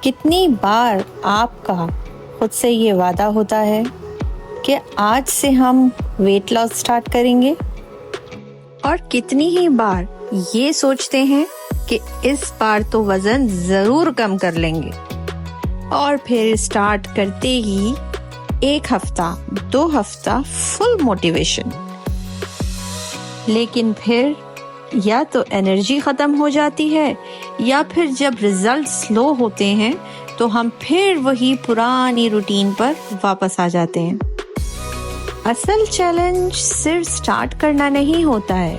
कितनी बार आपका खुद से ये वादा होता है कि आज से हम वेट लॉस स्टार्ट करेंगे, और कितनी ही बार ये सोचते हैं कि इस बार तो वजन जरूर कम कर लेंगे, और फिर स्टार्ट करते ही 1 हफ्ता 2 हफ्ता फुल मोटिवेशन, लेकिन फिर या तो एनर्जी खत्म हो जाती है या फिर जब रिजल्ट स्लो होते हैं तो हम फिर वही पुरानी रूटीन पर वापस आ जाते हैं। असल चैलेंज सिर्फ स्टार्ट करना नहीं होता है,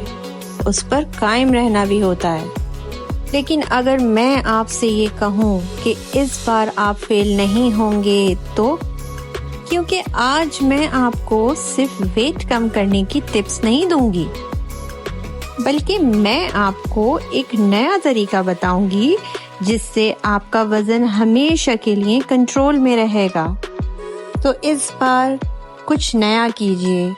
उस पर कायम रहना भी होता है। लेकिन अगर मैं आपसे ये कहूँ कि इस बार आप फेल नहीं होंगे तो, क्योंकि आज मैं आपको सिर्फ वेट कम करने की टिप्स नहीं दूंगी, बल्कि मैं आपको एक नया तरीका बताऊंगी जिससे आपका वजन हमेशा के लिए कंट्रोल में रहेगा। तो इस बार कुछ नया कीजिए।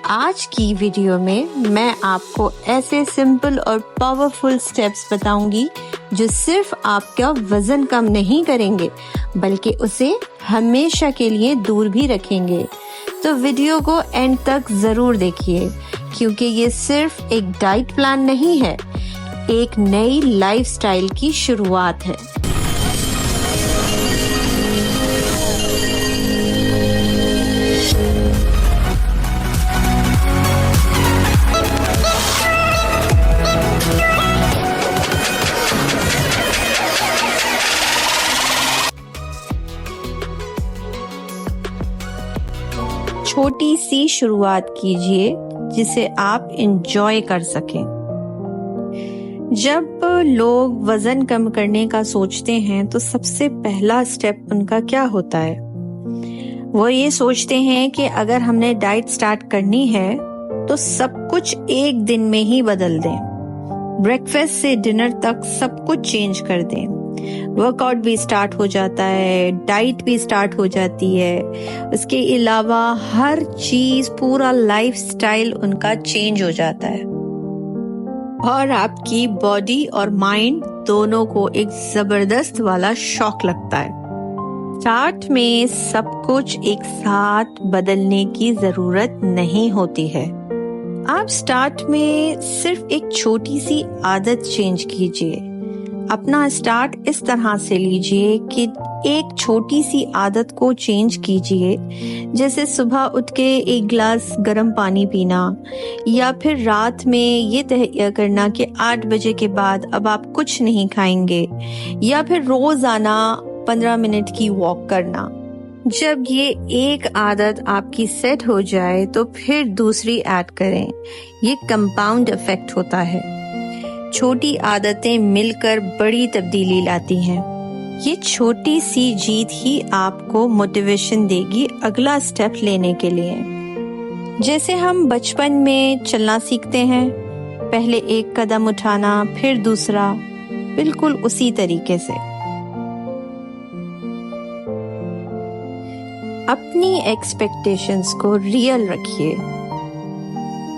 आज की वीडियो में मैं आपको ऐसे सिंपल और पावरफुल स्टेप्स बताऊंगी जो सिर्फ आपका वजन कम नहीं करेंगे बल्कि उसे हमेशा के लिए दूर भी रखेंगे। तो वीडियो को एंड तक जरूर देखिए, क्योंकि ये सिर्फ एक डाइट प्लान नहीं है, एक नई लाइफस्टाइल की शुरुआत है। छोटी सी शुरुआत कीजिए जिसे आप एंजॉय कर सकें। जब लोग वजन कम करने का सोचते हैं तो सबसे पहला स्टेप उनका क्या होता है? वो ये सोचते हैं कि अगर हमने डाइट स्टार्ट करनी है तो सब कुछ एक दिन में ही बदल दें, ब्रेकफास्ट से डिनर तक सब कुछ चेंज कर दें। वर्कआउट भी स्टार्ट हो जाता है, डाइट भी स्टार्ट हो जाती है, उसके अलावा हर चीज, पूरा लाइफस्टाइल उनका चेंज हो जाता है, और आपकी बॉडी और माइंड दोनों को एक जबरदस्त वाला शॉक लगता है। स्टार्ट में सब कुछ एक साथ बदलने की जरूरत नहीं होती है। आप स्टार्ट में सिर्फ एक छोटी सी आदत चेंज कीजिए। अपना स्टार्ट इस तरह से लीजिए कि एक छोटी सी आदत को चेंज कीजिए, जैसे सुबह उठ के 1 गिलास गर्म पानी पीना, या फिर रात में ये तय करना कि 8 बजे के बाद अब आप कुछ नहीं खाएंगे, या फिर रोजाना 15 मिनट की वॉक करना। जब ये एक आदत आपकी सेट हो जाए तो फिर दूसरी ऐड करें। ये कंपाउंड इफेक्ट होता है। छोटी आदतें मिलकर बड़ी तब्दीली लाती हैं। ये छोटी सी जीत ही आपको मोटिवेशन देगी अगला स्टेप लेने के लिए। जैसे हम बचपन में चलना सीखते हैं, पहले 1 कदम उठाना, फिर दूसरा, बिल्कुल उसी तरीके से। अपनी एक्सपेक्टेशंस को रियल रखिए।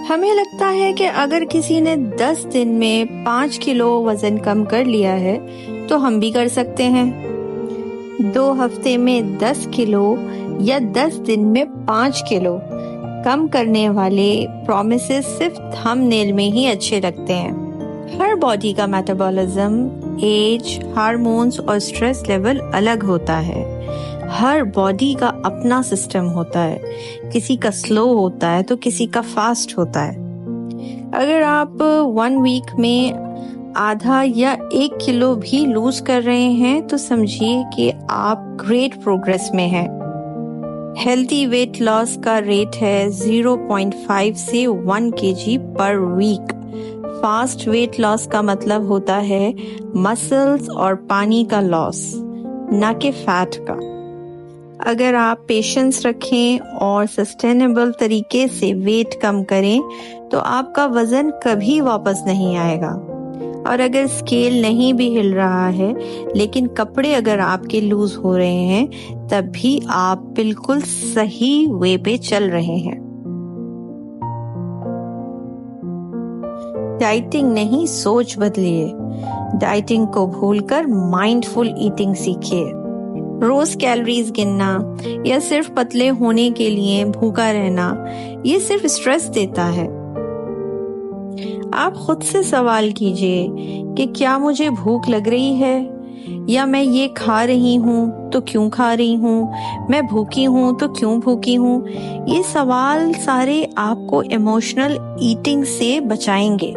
हमें लगता है कि अगर किसी ने 10 दिन में 5 किलो वजन कम कर लिया है तो हम भी कर सकते हैं। 2 हफ्ते में 10 किलो या 10 दिन में 5 किलो कम करने वाले प्रॉमिसेस सिर्फ थंबनेल में ही अच्छे लगते हैं। हर बॉडी का मेटाबॉलिज्म, एज, हार्मोन्स और स्ट्रेस लेवल अलग होता है। हर बॉडी का अपना सिस्टम होता है, किसी का स्लो होता है तो किसी का फास्ट होता है। अगर आप 1 वीक में आधा या 1 किलो भी लूज कर रहे हैं तो समझिए कि आप ग्रेट प्रोग्रेस में हैं। हेल्थी वेट लॉस का रेट है 0.5 से 1 kg पर वीक। फास्ट वेट लॉस का मतलब होता है मसल्स और पानी का लॉस, ना कि फैट का। अगर आप पेशेंस रखें और सस्टेनेबल तरीके से वेट कम करें तो आपका वजन कभी वापस नहीं आएगा। और अगर स्केल नहीं भी हिल रहा है लेकिन कपड़े अगर आपके लूज हो रहे हैं, तब भी आप बिल्कुल सही वे पे चल रहे हैं। डाइटिंग नहीं, सोच बदलिए। डाइटिंग को भूलकर माइंडफुल ईटिंग सीखिए। रोज कैलोरीज गिनना या सिर्फ पतले होने के लिए भूखा रहना, ये सिर्फ स्ट्रेस देता है। आप खुद से सवाल कीजिए कि क्या मुझे भूख लग रही है, या मैं ये खा रही हूँ तो क्यों खा रही हूँ, मैं भूखी हूँ तो क्यों भूखी हूँ। ये सवाल सारे आपको इमोशनल ईटिंग से बचाएंगे।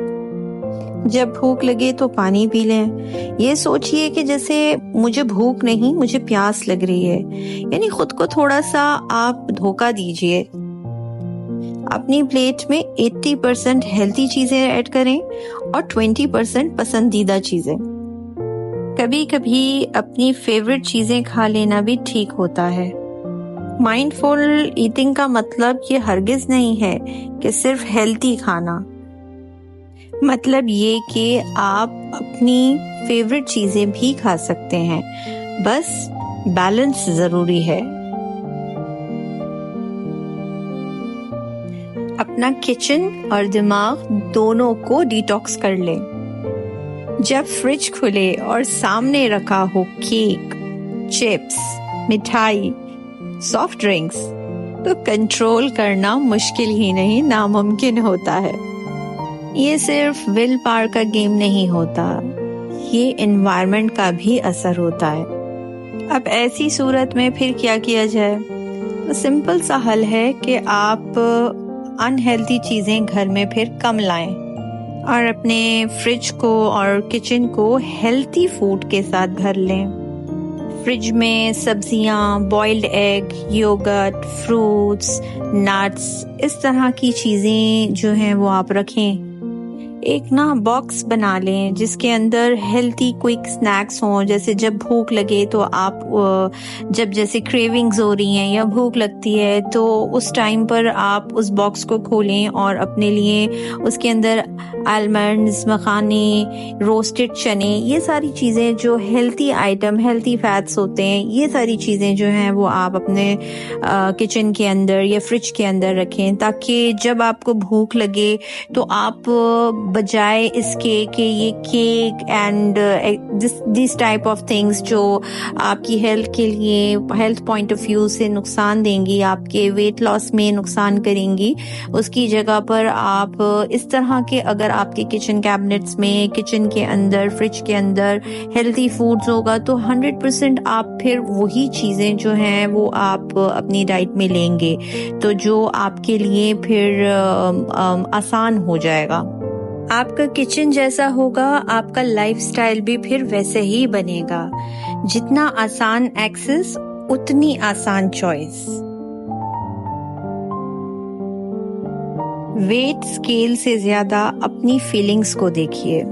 जब भूख लगे तो पानी पी लें। ये सोचिए कि जैसे मुझे भूख नहीं, मुझे प्यास लग रही है। यानी खुद को थोड़ा सा आप धोखा दीजिए। अपनी प्लेट में 80% हेल्थी चीजें ऐड करें और 20% पसंदीदा चीजें। कभी कभी अपनी फेवरेट चीजें खा लेना भी ठीक होता है। माइंडफुल ईटिंग का मतलब ये हरगिज नहीं है कि सिर्फ हेल्थी खाना। मतलब ये कि आप अपनी फेवरेट चीजें भी खा सकते हैं, बस बैलेंस जरूरी है। अपना किचन और दिमाग दोनों को डिटॉक्स कर लें। जब फ्रिज खुले और सामने रखा हो केक, चिप्स, मिठाई, सॉफ्ट ड्रिंक्स, तो कंट्रोल करना मुश्किल ही नहीं, नामुमकिन होता है। ये सिर्फ विल पावर का गेम नहीं होता, ये एनवायरनमेंट का भी असर होता है। अब ऐसी सूरत में फिर क्या किया जाए? तो सिंपल सा हल है कि आप अनहेल्थी चीजें घर में फिर कम लाएं और अपने फ्रिज को और किचन को हेल्थी फूड के साथ भर लें। फ्रिज में सब्जियां, boiled egg, yoghurt, fruits, nuts, इस तरह की चीजें जो हैं वो आप रखें। एक बॉक्स बना लें जिसके अंदर हेल्थी क्विक स्नैक्स हों। जैसे जब भूख लगे तो आप जब जैसे क्रेविंग्स हो रही हैं या भूख लगती है तो उस टाइम पर आप उस बॉक्स को खोलें और अपने लिए उसके अंदर आलमंड्स, मखाने, रोस्टेड चने, ये सारी चीज़ें जो हेल्थी आइटम, हेल्थी फैट्स होते हैं, ये सारी चीज़ें जो हैं वो आप अपने किचन के अंदर या फ्रिज के अंदर रखें, ताकि जब आपको भूख लगे तो आप बजाय इसके कि ये cake and this type of things जो आपकी हेल्थ के लिए, हेल्थ पॉइंट ऑफ व्यू से नुकसान देंगी, आपके वेट लॉस में नुकसान करेंगी, उसकी जगह पर आप इस तरह के अगर आपके किचन कैबिनेट्स में, किचन के अंदर, फ्रिज के अंदर हेल्थी फूड्स होगा तो 100% आप फिर वही चीजें जो हैं वो आप अपनी डाइट में लेंगे, तो जो आपके लिए फिर आसान हो जाएगा। आपका किचन जैसा होगा, आपका लाइफस्टाइल भी फिर वैसे ही बनेगा। जितना आसान एक्सेस, उतनी आसान चॉइस। वेट स्केल से ज्यादा अपनी फीलिंग्स को देखिए।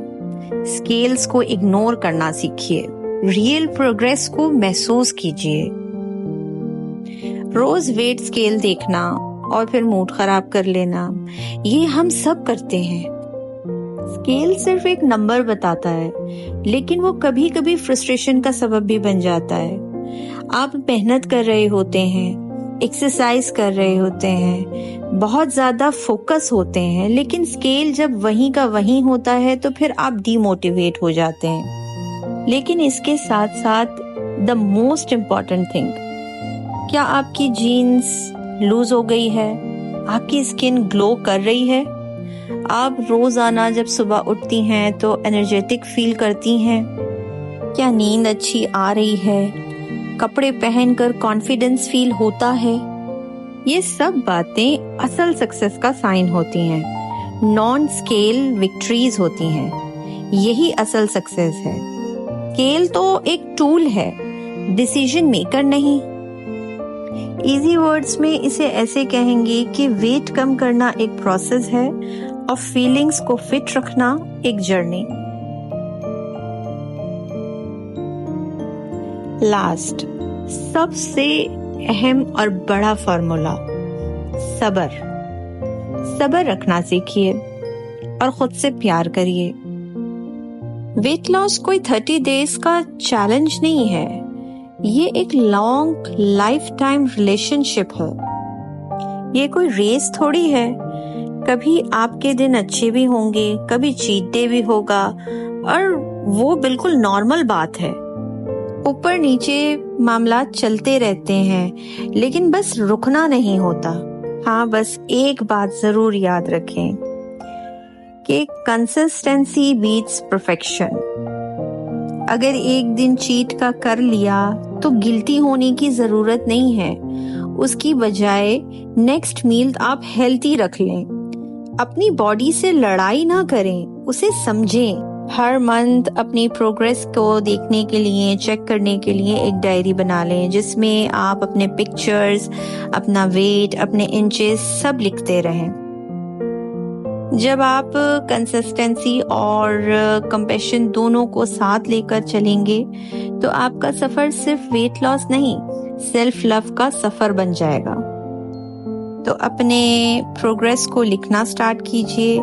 स्केल्स को इग्नोर करना सीखिए। रियल प्रोग्रेस को महसूस कीजिए। रोज वेट स्केल देखना और फिर मूड खराब कर लेना, ये हम सब करते हैं। स्केल सिर्फ एक नंबर बताता है, लेकिन वो कभी कभी फ्रस्ट्रेशन का सबब भी बन जाता है। आप मेहनत कर रहे होते हैं, एक्सरसाइज कर रहे होते हैं, बहुत ज्यादा फोकस होते हैं, लेकिन स्केल जब वहीं का वहीं होता है तो फिर आप डीमोटिवेट हो जाते हैं। लेकिन इसके साथ साथ द मोस्ट इम्पॉर्टेंट थिंग, क्या आपकी जीन्स लूज हो गई है? आपकी स्किन ग्लो कर रही है? आप रोजाना जब सुबह उठती हैं तो एनर्जेटिक फील करती हैं? क्या नींद अच्छी आ रही है? कपड़े पहनकर कॉन्फिडेंस फील होता है? ये सब बातें असल सक्सेस का साइन होती हैं, नॉन स्केल विक्ट्रीज होती हैं। यही असल सक्सेस है। स्केल तो एक टूल है, डिसीजन मेकर नहीं। इजी वर्ड्स में इसे ऐसे कहेंगे कि वेट कम करना एक प्रोसेस है और फीलिंग्स को फिट रखना एक जर्नी। लास्ट, सबसे अहम और बड़ा फॉर्मूला, सब्र। सब्र रखना सीखिए और खुद से प्यार करिए। वेट लॉस कोई 30 डेज का चैलेंज नहीं है, ये एक लॉन्ग लाइफ टाइम रिलेशनशिप है। ये कोई रेस थोड़ी है कभी आपके दिन अच्छे भी होंगे, कभी चीट डे भी होगा, और वो बिल्कुल नॉर्मल बात है। ऊपर नीचे मामलात चलते रहते हैं, लेकिन बस रुकना नहीं होता। हाँ, बस एक बात जरूर याद रखें कि कंसिस्टेंसी बीट्स परफेक्शन। अगर एक दिन चीट का कर लिया तो गिल्टी होने की जरूरत नहीं है। उसकी बजाय नेक्स्ट मील आप हेल्थी रख लें। अपनी बॉडी से लड़ाई ना करें, उसे समझें। हर मंथ अपनी प्रोग्रेस को देखने के लिए, चेक करने के लिए एक डायरी बना लें, जिसमें आप अपने पिक्चर्स, अपना वेट, अपने इंचेस सब लिखते रहें। जब आप कंसिस्टेंसी और कंपैशन दोनों को साथ लेकर चलेंगे तो आपका सफर सिर्फ वेट लॉस नहीं, सेल्फ लव का सफर बन जाएगा। तो अपने प्रोग्रेस को लिखना स्टार्ट कीजिए।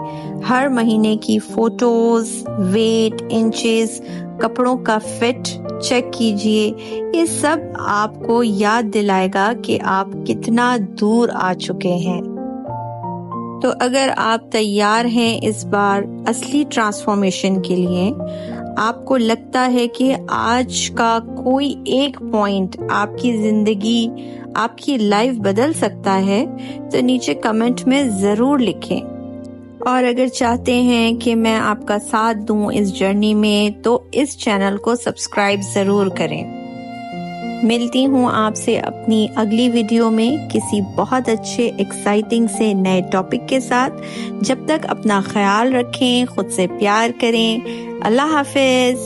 हर महीने की फोटोज, वेट, इंचेस, कपड़ों का फिट चेक कीजिए। ये सब आपको याद दिलाएगा कि आप कितना दूर आ चुके हैं। तो अगर आप तैयार हैं इस बार असली ट्रांसफॉर्मेशन के लिए, आपको लगता है कि आज का कोई एक पॉइंट आपकी जिंदगी, आपकी लाइफ बदल सकता है, तो नीचे कमेंट में जरूर लिखें। और अगर चाहते हैं कि मैं आपका साथ दूं इस जर्नी में, तो इस चैनल को सब्सक्राइब जरूर करें। मिलती हूँ आपसे अपनी अगली वीडियो में किसी बहुत अच्छे एक्साइटिंग से नए टॉपिक के साथ। जब तक अपना ख्याल रखें, खुद से प्यार करें। अल्लाह हाफिज।